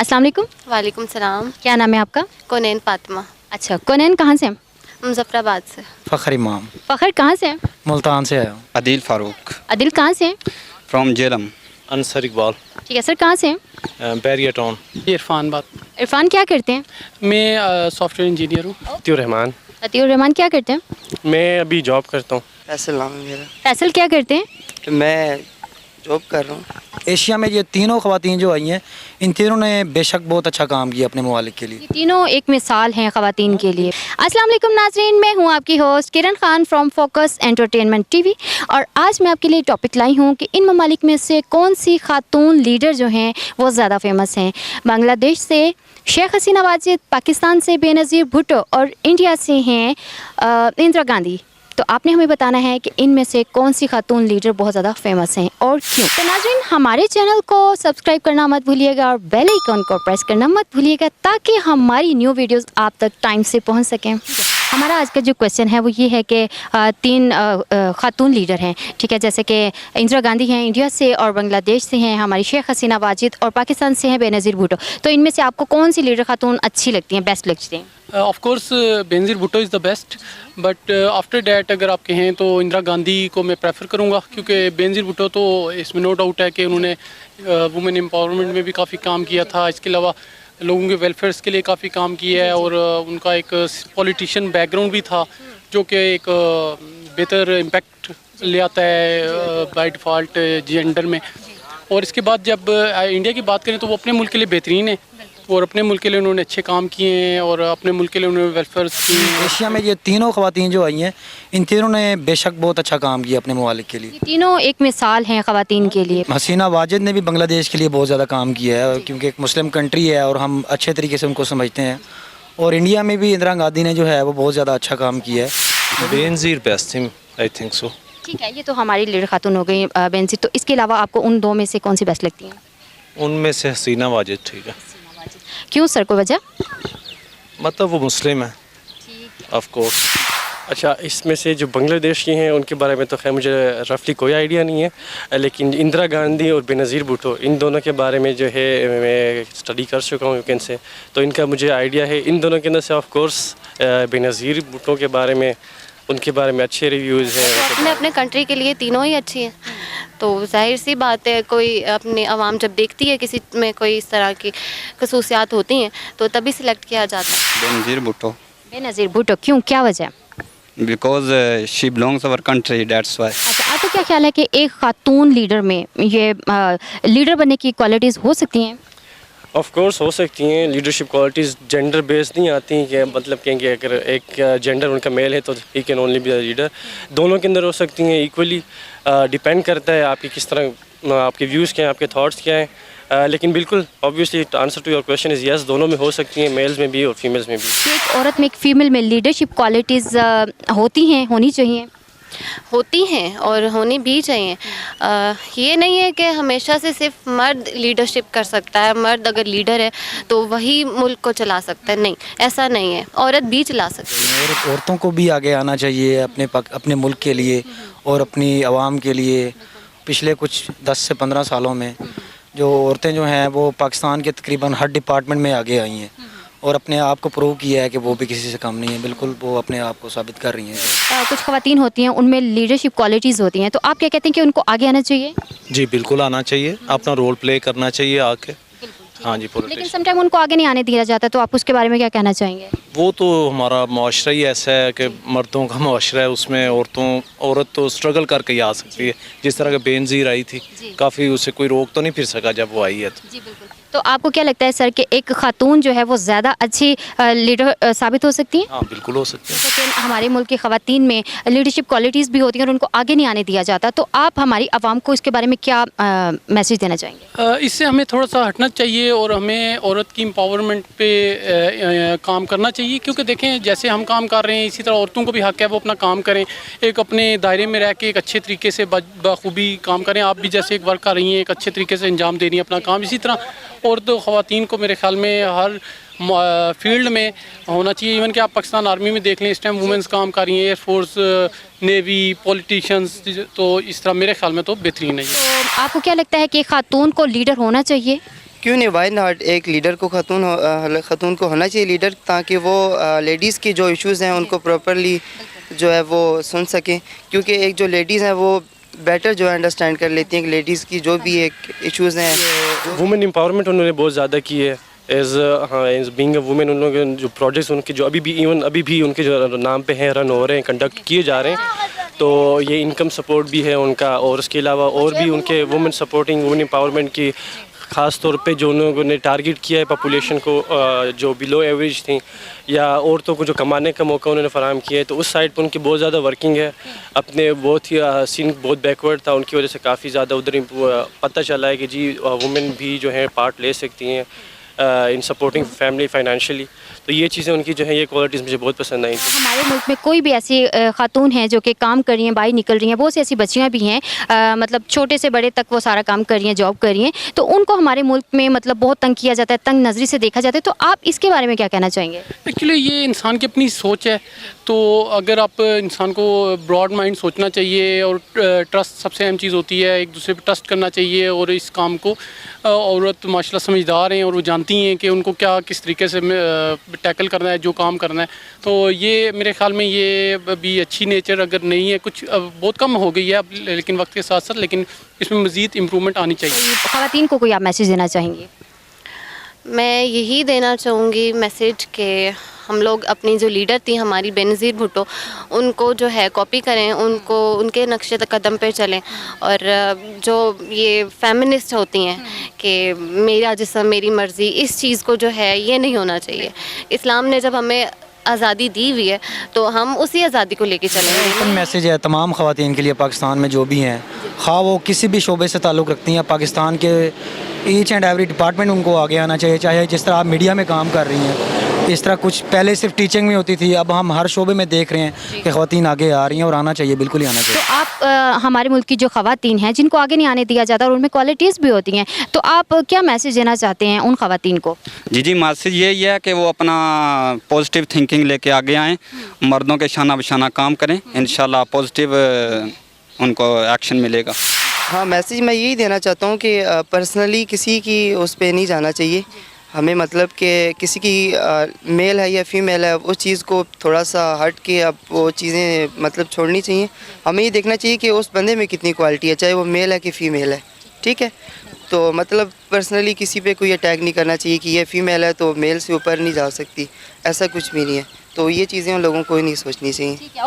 अस्सलाम वालेकुम। वालेकुम सलाम। क्या नाम है आपका? कोनैन फातिमा। अच्छा, कोनैन कहाँ से हैं? मुजफ्फराबाद से। फ़खर इमाम फ़खर कहाँ से हैं? मुल्तान से आया हूँ। आदिल फारूक आदिल कहाँ से हैं? फ्रॉम जेलम। अंसर इकबाल, ठीक है सर, कहाँ से हैं? बैरिया टाउन। इरफान बात। इरफान क्या करते हैं? मैं सॉफ्टवेयर इंजीनियर हूँ। अतीउर रहमान, अतीउर रहमान क्या करते हैं? मैं अभी जॉब करता हूँ। फैसल नाम है मेरा। फैसल क्या करते हैं? मैं जॉब कर रहा हूँ। एशिया में ये तीनों ख़वातीन जो आई हैं, इन तीनों ने बेशक बहुत अच्छा काम किया अपने ममालिक के लिए। ये तीनों एक मिसाल हैं ख़वातीन के लिए। अस्सलाम वालेकुम नाज़रीन, मैं हूँ आपकी host Kiran Khan from focus entertainment TV, और आज मैं आपके लिए टॉपिक लाई हूँ कि इन ममालिक में से कौन सी खातून लीडर जो हैं वो ज़्यादा फेमस हैं। बांग्लादेश से शेख हसीना वाजिद, पाकिस्तान से बेनज़ीर भुट्टो और इंडिया से हैं इंदिरा गांधी। तो आपने हमें बताना है कि इनमें से कौन सी खातून लीडर बहुत ज़्यादा फेमस हैं और क्यों। तो नाज़रीन, हमारे चैनल को सब्सक्राइब करना मत भूलिएगा और बेल आइकन को प्रेस करना मत भूलिएगा ताकि हमारी न्यू वीडियोस आप तक टाइम से पहुंच सकें। हमारा आज का जो क्वेश्चन है वो ये है कि तीन खातून लीडर हैं, ठीक है, जैसे कि इंदिरा गांधी हैं इंडिया से, और बांग्लादेश से हैं हमारी शेख हसीना वाजिद, और पाकिस्तान से हैं बेनज़ीर भुट्टो। तो इनमें से आपको कौन सी लीडर खातून अच्छी लगती हैं, बेस्ट लगती हैं? Of course Benazir Bhutto is the best, but after that अगर आप कहें तो इंदिरा गांधी को मैं प्रेफर करूंगा, क्योंकि बेनज़ीर भुट्टो तो इसमें नो डाउट है कि उन्होंने वुमेन एम्पावरमेंट में भी काफ़ी काम किया था, इसके अलावा लोगों के वेलफेयर्स के लिए काफ़ी काम किया है, और उनका एक पॉलिटिशियन बैकग्राउंड भी था जो कि एक बेहतर इम्पैक्ट ले आता है बाय डिफ़ॉल्ट जेंडर में। और इसके बाद जब इंडिया की बात करें तो वो अपने मुल्क के लिए बेहतरीन है, और अपने मुल्क के लिए उन्होंने अच्छे काम किए हैं, और अपने मुल्क के लिए उन्होंने वेलफेयर किए हैं। एशिया में ये तीनों ख़वातीन जो आई हैं, इन तीनों ने बेशक बहुत अच्छा काम किया अपने ममालिक के लिए। ये तीनों एक मिसाल हैं ख़वातीन के लिए। हसीना वाजिद ने भी बांग्लादेश के लिए बहुत ज़्यादा काम किया है, क्योंकि एक मुस्लिम कंट्री है और हम अच्छे तरीके से उनको समझते हैं। और इंडिया में भी इंदिरा गांधी ने जो है वो बहुत ज़्यादा अच्छा काम किया है। Benazir best thing, I think so. ठीक है, ये तो हमारी लीडर खातून हो गई बेनज़ीर। तो इसके अलावा आपको उन दो में से कौन सी बेस्ट लगती हैं? उनमें से हसीना वाजिद ठीक है। क्यों सर, को वजह? मतलब वो मुस्लिम है, ऑफ कोर्स। अच्छा, इसमें से जो बांग्लादेश की हैं उनके बारे में तो खैर मुझे रफली कोई आइडिया नहीं है, लेकिन इंदिरा गांधी और बेनज़ीर भुट्टो इन दोनों के बारे में जो है मैं स्टडी कर चुका हूँ वीकेंड से, तो इनका मुझे आइडिया है। इन दोनों के अंदर से ऑफ कोर्स बेनज़ीर भुट्टो के बारे में, उनके बारे में अच्छे रिव्यूज़ हैं। तो अपने अपने कंट्री के लिए तीनों ही अच्छी हैं, तो जाहिर सी बात है कोई अपनी आवाम जब देखती है किसी में कोई इस तरह की खसूसियात होती हैं तो तभी सिलेक्ट किया जाता है। बेनज़ीर भुट्टो। बेनज़ीर भुट्टो क्यों, क्या वजह? Because she belongs our country, that's why. अच्छा, आपको क्या ख्याल है कि एक खातून लीडर में ये लीडर बनने की क्वालिटीज़ हो सकती हैं? ऑफ कोर्स हो सकती हैं। लीडरशिप क्वालिटीज़ जेंडर बेस्ड नहीं आती कि मतलब कहेंगे अगर एक जेंडर उनका मेल है तो he can only be the leader. दोनों के अंदर हो सकती हैं इक्वली, डिपेंड करता है आपकी किस तरह, आपके व्यूज़ क्या हैं, आपके थॉट्स क्या हैं। लेकिन बिल्कुल obviously answer to your question is yes, दोनों में हो सकती हैं, मेल्स में भी और फीमेल्स में भी। एक औरत में, एक फ़ीमेल में लीडरशिप क्वालिटीज़ होती हैं, होनी चाहिए? होती हैं और होनी भी चाहिए। ये नहीं है कि हमेशा से सिर्फ मर्द लीडरशिप कर सकता है, मर्द अगर लीडर है तो वही मुल्क को चला सकता है, नहीं, ऐसा नहीं है, औरत भी चला सकती है। और औरतों को भी आगे आना चाहिए अपने मुल्क के लिए और अपनी आवाम के लिए। पिछले कुछ 10 से 15 सालों में जो औरतें जो हैं वो पाकिस्तान के तकरीबन हर डिपार्टमेंट में आगे आई हैं और अपने आप को प्रूव किया है कि वो भी किसी से कम नहीं है। बिल्कुल वो अपने आप को साबित कर रही हैं। कुछ ख़वातीन होती हैं उनमें लीडरशिप क्वालिटीज़ होती हैं, तो आप क्या कहते हैं कि उनको आगे आना चाहिए? जी बिल्कुल आना चाहिए, अपना रोल प्ले करना चाहिए आके। हाँ जी, लेकिन समटाइम उनको आगे नहीं आने दिया जाता, तो आप उसके बारे में क्या कहना चाहेंगे? वो तो हमारा मुआशरा ही ऐसा है कि मर्दों का मुआशरा है, उसमें औरत तो स्ट्रगल करके ही आ सकती है। जिस तरह के बेनज़ीर आई थी, काफ़ी उसे कोई रोक तो नहीं फिर सका जब वो आई है तो। जी बिल्कुल। तो आपको क्या लगता है सर कि एक खातून जो है वो ज़्यादा अच्छी लीडर साबित हो सकती है? हाँ बिल्कुल हो सकती है। लेकिन हमारे मुल्क की ख़वातीन में लीडरशिप क्वालिटीज़ भी होती हैं और उनको आगे नहीं आने दिया जाता, तो आप हमारी आवाम को इसके बारे में क्या मैसेज देना चाहेंगे? इससे हमें थोड़ा सा हटना चाहिए और हमें औरत की एम्पावरमेंट पे काम करना चाहिए, क्योंकि देखें जैसे हम काम कर रहे हैं इसी तरह औरतों को भी हक़ है वो अपना काम करें, एक अपने दायरे में रह के एक अच्छे तरीके से बखूबी काम करें। आप भी जैसे एक वर्क कर रही हैं, एक अच्छे तरीके से अंजाम दे रही हैं अपना काम, इसी तरह और तो ख़वातीन को मेरे ख्याल में हर फील्ड में होना चाहिए। इवन कि आप पाकिस्तान आर्मी में देख लें, इस टाइम वुमेंस काम कर रही हैं, एयरफोर्स, नेवी, पॉलिटिशियंस, तो इस तरह मेरे ख्याल में तो बेहतरीन है। तो आपको क्या लगता है कि खातून को लीडर होना चाहिए? کیوں نہیں، وائی ناٹ، ایک لیڈر کو خاتون کو ہونا چاہیے لیڈر، تاکہ وہ لیڈیز کی جو ایشوز ہیں ان کو پراپرلی جو ہے وہ سن سکیں، کیونکہ ایک جو لیڈیز ہیں وہ بیٹر جو ہے انڈرسٹینڈ کر لیتی ہیں کہ لیڈیز کی جو بھی ایک ایشوز ہیں. وومن امپاورمنٹ انہوں نے بہت زیادہ کی ہے ایز بینگ اے وومن. ان لوگوں کے جو پروجیکٹس ان کے جو ابھی بھی ان کے جو نام پہ ہیں، رن ہو رہے ہیں، کنڈکٹ کیے جا رہے ہیں، تو یہ انکم سپورٹ بھی ہے ان کا، اور اس کے علاوہ اور بھی ان کے وومن سپورٹنگ وومن امپاورمنٹ کی خاص طور پہ جو انہوں نے ٹارگیٹ کیا ہے پاپولیشن کو جو بلو ایوریج تھیں یا عورتوں کو جو کمانے کا موقع انہوں نے فراہم کیا ہے، تو اس سائڈ پہ ان کی بہت زیادہ ورکنگ ہے. اپنے بہت ہی سین بہت بیکورڈ تھا، ان کی وجہ سے کافی زیادہ ادھر پتہ چلا ہے کہ جی وومن بھی جو ہیں پارٹ لے سکتی ہیں ان سپورٹنگ فیملی فائنینشلی. تو یہ چیزیں ان کی جو ہیں یہ کوالٹیز مجھے بہت پسند آئیں. ہمارے ملک میں کوئی بھی ایسی خاتون ہیں جو کہ کام کر رہی ہیں، باہر نکل رہی ہیں، بہت سی ایسی بچیاں بھی ہیں مطلب چھوٹے سے بڑے تک وہ سارا کام کر رہی ہیں، جاب کر رہی ہیں، تو ان کو ہمارے ملک میں مطلب بہت تنگ کیا جاتا ہے، تنگ نظری سے دیکھا جاتا ہے. تو آپ اس کے بارے میں کیا کہنا چاہیں گے؟ ایکچولی یہ انسان کی اپنی سوچ ہے. تو اگر آپ انسان کو براڈ مائنڈ سوچنا چاہیے، اور ٹرسٹ سب سے اہم چیز ہوتی ہے، ایک دوسرے پہ ٹرسٹ کرنا چاہیے. اور اس کام کو عورت ماشاء اللہ سمجھدار ہیں، اور وہ جانتی ہیں کہ ان کو کیا کس طریقے سے ٹیکل کرنا ہے، جو کام کرنا ہے. تو یہ میرے خیال میں یہ بھی اچھی نیچر اگر نہیں ہے، کچھ بہت کم ہو گئی ہے اب لیکن وقت کے ساتھ ساتھ، لیکن اس میں مزید امپرومنٹ آنی چاہیے. خواتین کو کوئی آپ میسیج دینا چاہیں گے؟ میں یہی دینا چاہوں گی میسیج کہ ہم لوگ اپنی جو لیڈر تھی ہماری بے نظیر بھٹو، ان کو جو ہے کاپی کریں، ان کے نقشے قدم پہ چلیں. اور جو یہ فیمنسٹ ہوتی ہیں کہ میرا جسم میری مرضی، اس چیز کو جو ہے یہ نہیں ہونا چاہیے. اسلام نے جب ہمیں آزادی دی ہوئی ہے تو ہم اسی آزادی کو لے کے چلیں گے. اوپن میسیج ہے تمام خواتین کے لیے پاکستان میں جو بھی ہیں، خواہ وہ کسی بھی شعبے سے تعلق رکھتی ہیں، پاکستان کے ایچ اینڈ ایوری ڈپارٹمنٹ ان کو آگے آنا چاہیے. چاہے جس طرح آپ میڈیا میں کام کر رہی ہیں، اس طرح کچھ پہلے صرف ٹیچنگ میں ہوتی تھی، اب ہم ہر شعبے میں دیکھ رہے ہیں کہ خواتین آگے آ رہی ہیں، اور آنا چاہیے، بالکل ہی آنا چاہیے. تو آپ ہمارے ملک کی جو خواتین ہیں جن کو آگے نہیں آنے دیا جاتا اور ان میں کوالٹیز بھی ہوتی ہیں، تو آپ کیا میسیج دینا چاہتے ہیں ان خواتین کو؟ جی میسیج یہی ہے کہ وہ اپنا پازیٹیو تھنکنگ لے کے آگے آئیں، مردوں کے شانہ بشانہ کام کریں، انشاءاللہ پازیٹیو ان کو ایکشن ملے گا. ہاں، میسیج میں یہی دینا چاہتا ہوں کہ پرسنلی کسی کی اس پہ نہیں جانا چاہیے ہمیں، مطلب کہ کسی کی میل ہے یا فیمیل ہے، اس چیز کو تھوڑا سا ہٹ کے اب وہ چیزیں مطلب چھوڑنی چاہیے. ہمیں یہ دیکھنا چاہیے کہ اس بندے میں کتنی کوالٹی ہے، چاہے وہ میل ہے کہ فیمیل ہے. ٹھیک ہے، تو مطلب پرسنلی کسی پہ کوئی اٹیک نہیں کرنا چاہیے کہ یہ فیمیل ہے تو میل سے اوپر نہیں جا سکتی، ایسا کچھ بھی نہیں ہے. تو یہ چیزیں ان لوگوں کو ہی نہیں سوچنی چاہیے.